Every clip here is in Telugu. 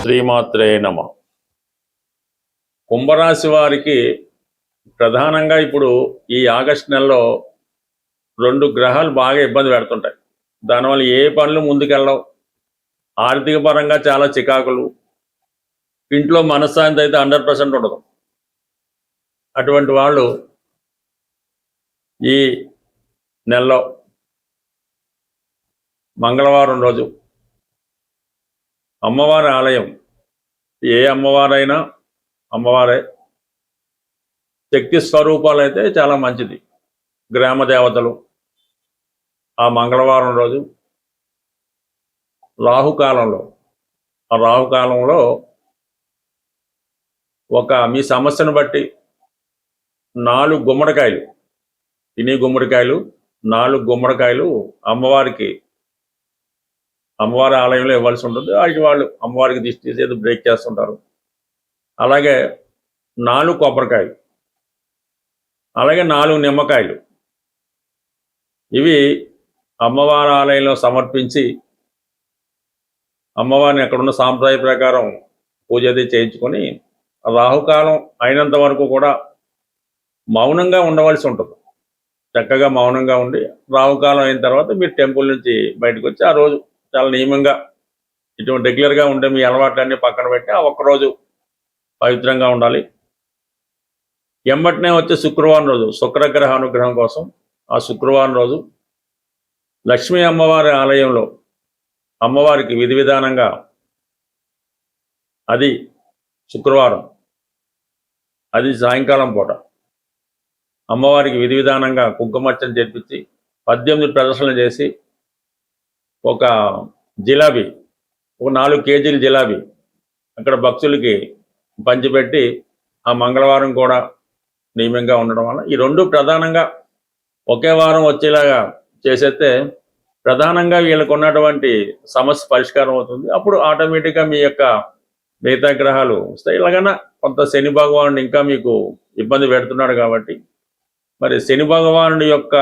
శ్రీమాత్రే నమః. కుంభరాశి వారికి ప్రధానంగా ఇప్పుడు ఈ ఆగస్టు నెలలో 2 గ్రహాలు బాగా ఇబ్బంది పెడుతుంటాయి. దానివల్ల ఏ పనులు ముందుకెళ్ళవు. ఆర్థిక పరంగా చాలా చికాకులు, ఇంట్లో మనశ్శాంతి అయితే 100% ఉండదు. అటువంటి వాళ్ళు ఈ నెలలో మంగళవారం రోజు అమ్మవారి ఆలయం, ఏ అమ్మవారైనా అమ్మవారే, శక్తి స్వరూపాలు అయితే చాలా మంచిది. గ్రామ దేవతలు ఆ మంగళవారం రోజు రాహుకాలంలో, ఆ రాహుకాలంలో మీ సమస్యను బట్టి 4 గుమ్మడికాయలు, తినే గుమ్మడికాయలు 4 గుమ్మడికాయలు అమ్మవారి ఆలయంలో ఇవ్వాల్సి ఉంటుంది. వాళ్ళు అమ్మవారికి దిష్టి తీసేది బ్రేక్ చేస్తుంటారు. అలాగే 4 కొబ్బరికాయలు, అలాగే 4 నిమ్మకాయలు, ఇవి అమ్మవారి ఆలయంలో సమర్పించి అమ్మవారిని అక్కడున్న సాంప్రదాయ ప్రకారం పూజ అది చేయించుకొని రాహుకాలం అయినంత వరకు కూడా మౌనంగా ఉండవలసి ఉంటుంది. చక్కగా మౌనంగా ఉండి రాహుకాలం అయిన తర్వాత మీరు టెంపుల్ నుంచి బయటకు వచ్చి ఆ రోజు చాలా నియమంగా, ఇటువంటి రెగ్యులర్గా ఉండే మీ అలవాట్లన్నీ పక్కన పెట్టి ఆ ఒక్కరోజు పవిత్రంగా ఉండాలి. ఎంబటినే వచ్చే శుక్రవారం రోజు శుక్రగ్రహ అనుగ్రహం కోసం ఆ శుక్రవారం రోజు లక్ష్మీ అమ్మవారి ఆలయంలో అమ్మవారికి విధి విధానంగా, అది శుక్రవారం, అది సాయంకాలం పూట అమ్మవారికి విధి విధానంగా కుంకుమార్చన చేర్పించి 18 ప్రదర్శనలు చేసి ఒక జిలాబీ, ఒక 4 కేజీల జిలాబీ అక్కడ భక్తులకి పంచిపెట్టి ఆ మంగళవారం కూడా నియమంగా ఉండడం వల్ల ఈ 2 ప్రధానంగా ఒకే వారం వచ్చేలాగా చేసేస్తే ప్రధానంగా వీళ్ళకు ఉన్నటువంటి సమస్య పరిష్కారం అవుతుంది. అప్పుడు ఆటోమేటిక్గా మీ యొక్క మిగతా గ్రహాలు వస్తాయి. ఇలాగైనా కొంత శని భగవానుడు ఇంకా మీకు ఇబ్బంది పెడుతున్నాడు కాబట్టి మరి శని భగవానుడి యొక్క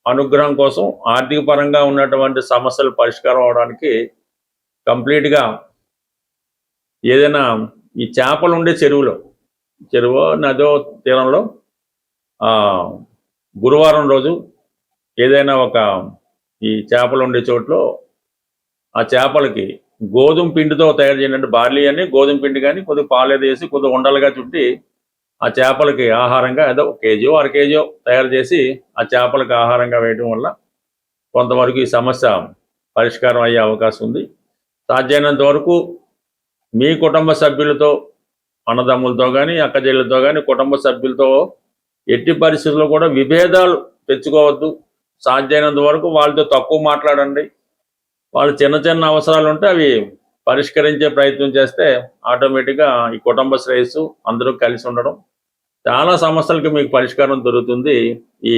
అనుగ్రహం కోసం ఆర్థిక పరంగా ఉన్నటువంటి సమస్యలు పరిష్కారం అవడానికి కంప్లీట్గా ఏదైనా ఈ చేపలు ఉండే చెరువు నదో తీరంలో గురువారం రోజు ఏదైనా ఈ చేపలు ఉండే చోట్లో ఆ చేపలకి గోధుమ పిండితో తయారు చేయండి. బార్లీ అని గోధుమ పిండి కానీ కొద్దిగా పాలు వేసి కొద్దిగా ఉండలుగా చుట్టి ఆ చేపలకి ఆహారంగా ఏదో 1 కేజీ 1/2 కేజీ తయారు చేసి ఆ చేపలకు ఆహారంగా వేయడం వల్ల కొంతవరకు ఈ సమస్య పరిష్కారం అయ్యే అవకాశం ఉంది. సాధ్యమైనంత వరకు మీ కుటుంబ సభ్యులతో, అన్నదమ్ములతో కానీ అక్కచెల్లెలతో కానీ కుటుంబ సభ్యులతో ఎట్టి పరిస్థితుల్లో కూడా విభేదాలు తెచ్చుకోవద్దు. సాధ్యమైనంత వరకు వాళ్ళతో తక్కువ మాట్లాడండి. వాళ్ళు చిన్న చిన్న అవసరాలు ఉంటే అవి పరిష్కరించే ప్రయత్నం చేస్తే ఆటోమేటిక్గా ఈ కుటుంబ శ్రేయస్సు, అందరూ కలిసి ఉండడం, చాలా సమస్యలకి మీకు పరిష్కారం దొరుకుతుంది. ఈ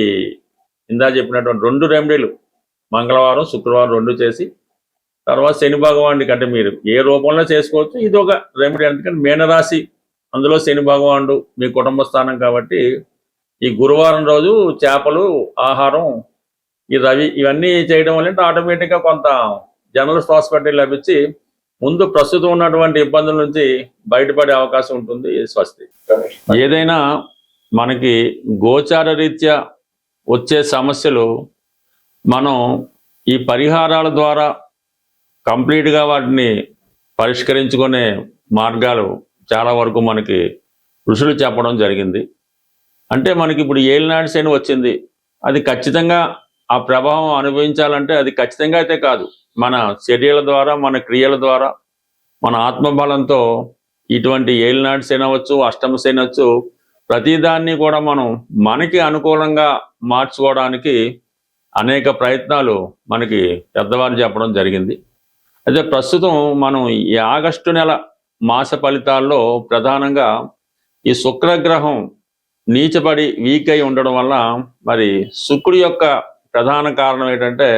ఇందా చెప్పినటువంటి 2 రెమెడీలు మంగళవారం శుక్రవారం 2 చేసి తర్వాత శని భగవానుడికి, అంటే మీరు ఏ రూపంలో చేసుకోవచ్చు, ఇది ఒక రెమెడీ. అందుకని మీనరాశి, అందులో శని భగవానుడు మీ కుటుంబ స్థానం కాబట్టి ఈ గురువారం రోజు చేపలు, ఆహారం, ఈ రవి, ఇవన్నీ చేయడం వల్ల ఆటోమేటిక్గా కొంత జనరల్ ప్రాస్పెరిటీ లభించి ముందు ప్రస్తుతం ఉన్నటువంటి ఇబ్బందుల నుంచి బయటపడే అవకాశం ఉంటుంది. స్వస్తి. ఏదైనా మనకి గోచార రీత్యా వచ్చే సమస్యలు మనం ఈ పరిహారాల ద్వారా కంప్లీట్గా వాటిని పరిష్కరించుకునే మార్గాలు చాలా వరకు మనకి ఋషులు చెప్పడం జరిగింది. అంటే మనకి ఇప్పుడు ఏలినాటి శని వచ్చింది, అది ఖచ్చితంగా ఆ ప్రభావం అనుభవించాలంటే అది ఖచ్చితంగా అయితే కాదు, మన చర్యల ద్వారా, మన క్రియల ద్వారా, మన ఆత్మబలంతో ఇటువంటి ఏలినాటి శని అవ్వచ్చు, అష్టమ శని అవ్వచ్చు, ప్రతిదాన్ని కూడా మనం మనకి అనుకూలంగా మార్చుకోవడానికి అనేక ప్రయత్నాలు మనకి పెద్దవారు చెప్పడం జరిగింది. అయితే ప్రస్తుతం మనం ఈ ఆగస్టు నెల మాస ఫలితాల్లో ప్రధానంగా ఈ శుక్రగ్రహం నీచబడి వీక్ అయి ఉండడం వల్ల మరి శుక్రుడి యొక్క ప్రధాన కారణం ఏంటంటే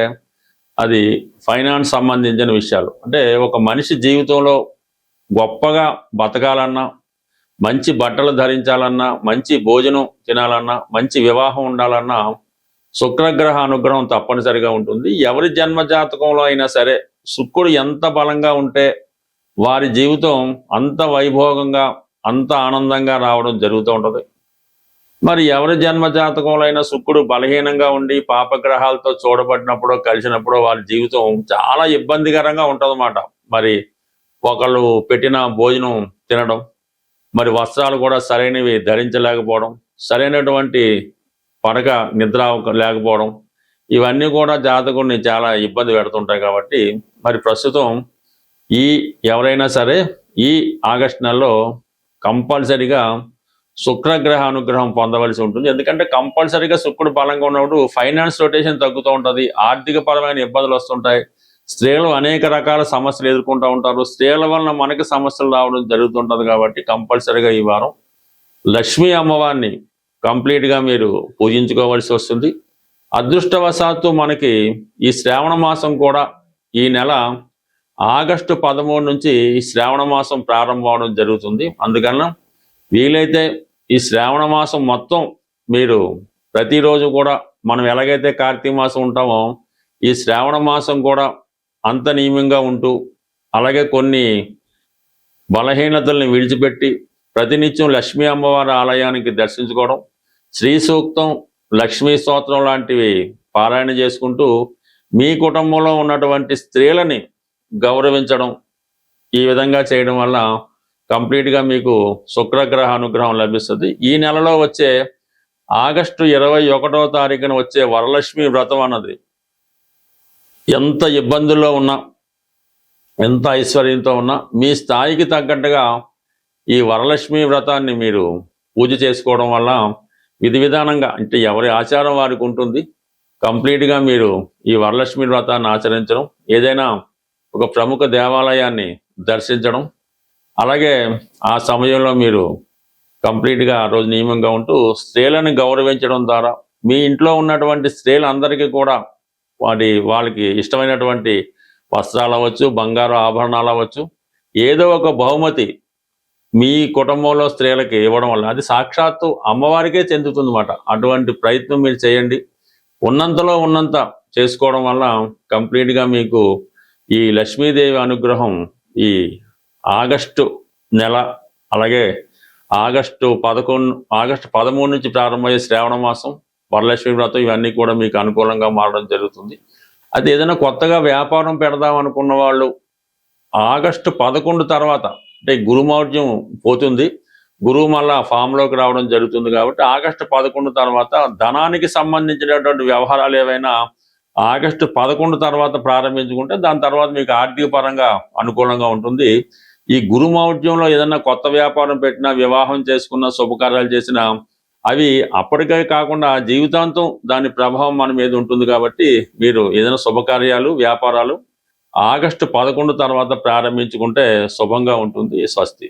అది ఫైనాన్స్ సంబంధించిన విషయాలు. అంటే ఒక మనిషి జీవితంలో గొప్పగా బతకాలన్నా, మంచి బట్టలు ధరించాలన్నా, మంచి భోజనం తినాలన్నా, మంచి వివాహం ఉండాలన్నా శుక్రగ్రహ అనుగ్రహం తప్పనిసరిగా ఉంటుంది. ఎవరి జన్మ జాతకంలో అయినా సరే శుక్రుడు ఎంత బలంగా ఉంటే వారి జీవితం అంత వైభోగంగా అంత ఆనందంగా రావడం జరుగుతూ ఉంటుంది. మరి ఎవరి జన్మ జాతకంలో అయినా శుక్రుడు బలహీనంగా ఉండి పాపగ్రహాలతో చూడబడినప్పుడు కలిసినప్పుడు వారి జీవితం చాలా ఇబ్బందికరంగా ఉంటుందన్నమాట. మరి ఒకళ్ళు పెట్టిన భోజనం తినడం, మరి వస్త్రాలు కూడా సరైనవి ధరించలేకపోవడం, సరైనటువంటి పడక నిద్ర లేకపోవడం, ఇవన్నీ కూడా జాతకుడిని చాలా ఇబ్బంది పెడుతుంటాయి. కాబట్టి మరి ప్రస్తుతం ఎవరైనా సరే ఈ ఆగస్టు నెలలో కంపల్సరిగా శుక్రగ్రహ అనుగ్రహం పొందవలసి ఉంటుంది. ఎందుకంటే కంపల్సరిగా శుక్రుడు బలంగా ఉన్నప్పుడు ఫైనాన్స్ రొటేషన్ తగ్గుతూ ఉంటుంది, ఆర్థిక పరమైన ఇబ్బందులు వస్తుంటాయి, స్త్రీలు అనేక రకాల సమస్యలు ఎదుర్కొంటూ ఉంటారు, స్త్రీల వలన మనకి సమస్యలు రావడం జరుగుతుంటుంది. కాబట్టి కంపల్సరిగా ఈ వారం లక్ష్మీ అమ్మవారిని కంప్లీట్గా మీరు పూజించుకోవాల్సి వస్తుంది. అదృష్టవశాత్తు మనకి ఈ శ్రావణ మాసం కూడా ఈ నెల ఆగస్టు 13 నుంచి ఈ శ్రావణ మాసం ప్రారంభం అవడం జరుగుతుంది. అందుకన్నా వీలైతే ఈ శ్రావణ మాసం మొత్తం మీరు ప్రతిరోజు కూడా మనం ఎలాగైతే కార్తీక మాసం ఉంటామో ఈ శ్రావణ మాసం కూడా అంత నియమంగా ఉంటూ, అలాగే కొన్ని బలహీనతల్ని విడిచిపెట్టి ప్రతినిత్యం లక్ష్మీ అమ్మవారి ఆలయానికి దర్శించుకోవడం, శ్రీ సూక్తం, లక్ష్మీ స్తోత్రం లాంటివి పారాయణ చేసుకుంటూ మీ కుటుంబంలో ఉన్నటువంటి స్త్రీలని గౌరవించడం, ఈ విధంగా చేయడం వల్ల కంప్లీట్గా మీకు శుక్రగ్రహ అనుగ్రహం లభిస్తుంది. ఈ నెలలో వచ్చే ఆగస్టు 21వ తారీఖున వచ్చే వరలక్ష్మి వ్రతం అన్నది ఎంత ఇబ్బందుల్లో ఉన్నా, ఎంత ఐశ్వర్యంతో ఉన్నా మీ స్థాయికి తగ్గట్టుగా ఈ వరలక్ష్మి వ్రతాన్ని మీరు పూజ చేసుకోవడం వల్ల విధి విధానంగా, అంటే ఎవరి ఆచారం వారికి ఉంటుంది, కంప్లీట్గా మీరు ఈ వరలక్ష్మి వ్రతాన్ని ఆచరించడం, ఏదైనా ఒక ప్రముఖ దేవాలయాన్ని దర్శించడం, అలాగే ఆ సమయంలో మీరు కంప్లీట్గా ఆ రోజు నియమంగా ఉంటూ స్త్రీలను గౌరవించడం ద్వారా మీ ఇంట్లో ఉన్నటువంటి స్త్రీలందరికీ కూడా వాళ్ళకి ఇష్టమైనటువంటి వస్త్రాలు అవ్వచ్చు, బంగారు ఆభరణాలు అవ్వచ్చు, ఏదో ఒక బహుమతి మీ కుటుంబంలో స్త్రీలకి ఇవ్వడం వల్ల అది సాక్షాత్తు అమ్మవారికే చెందుతుంది అన్నమాట. అటువంటి ప్రయత్నం మీరు చేయండి. ఉన్నంతలో ఉన్నంత చేసుకోవడం వల్ల కంప్లీట్గా మీకు ఈ లక్ష్మీదేవి అనుగ్రహం ఈ ఆగస్టు నెల, అలాగే ఆగస్టు 13 నుంచి ప్రారంభమయ్యే శ్రావణ మాసం, వరలక్ష్మి వ్రతం, ఇవన్నీ కూడా మీకు అనుకూలంగా మారడం జరుగుతుంది. అది ఏదైనా కొత్తగా వ్యాపారం పెడదాం అనుకున్న వాళ్ళు ఆగస్టు 11 తర్వాత, అంటే గురుమౌఢ్యం పోతుంది, గురువు మళ్ళా ఫామ్లోకి రావడం జరుగుతుంది. కాబట్టి ఆగస్టు 11 తర్వాత ధనానికి సంబంధించినటువంటి వ్యవహారాలు ఏవైనా ఆగస్టు 11 తర్వాత ప్రారంభించుకుంటే దాని తర్వాత మీకు ఆర్థిక పరంగా అనుకూలంగా ఉంటుంది. ఈ గురుమౌఢ్యంలో ఏదైనా కొత్త వ్యాపారం పెట్టినా, వివాహం చేసుకున్న, శుభకార్యాలు చేసినా అవి అప్పటికే కాకుండా జీవితాంతం దాని ప్రభావం మన మీద ఉంటుంది. కాబట్టి మీరు ఏదైనా శుభకార్యాలు, వ్యాపారాలు ఆగస్టు 11 తర్వాత ప్రారంభించుకుంటే శుభంగా ఉంటుంది. స్వస్తి.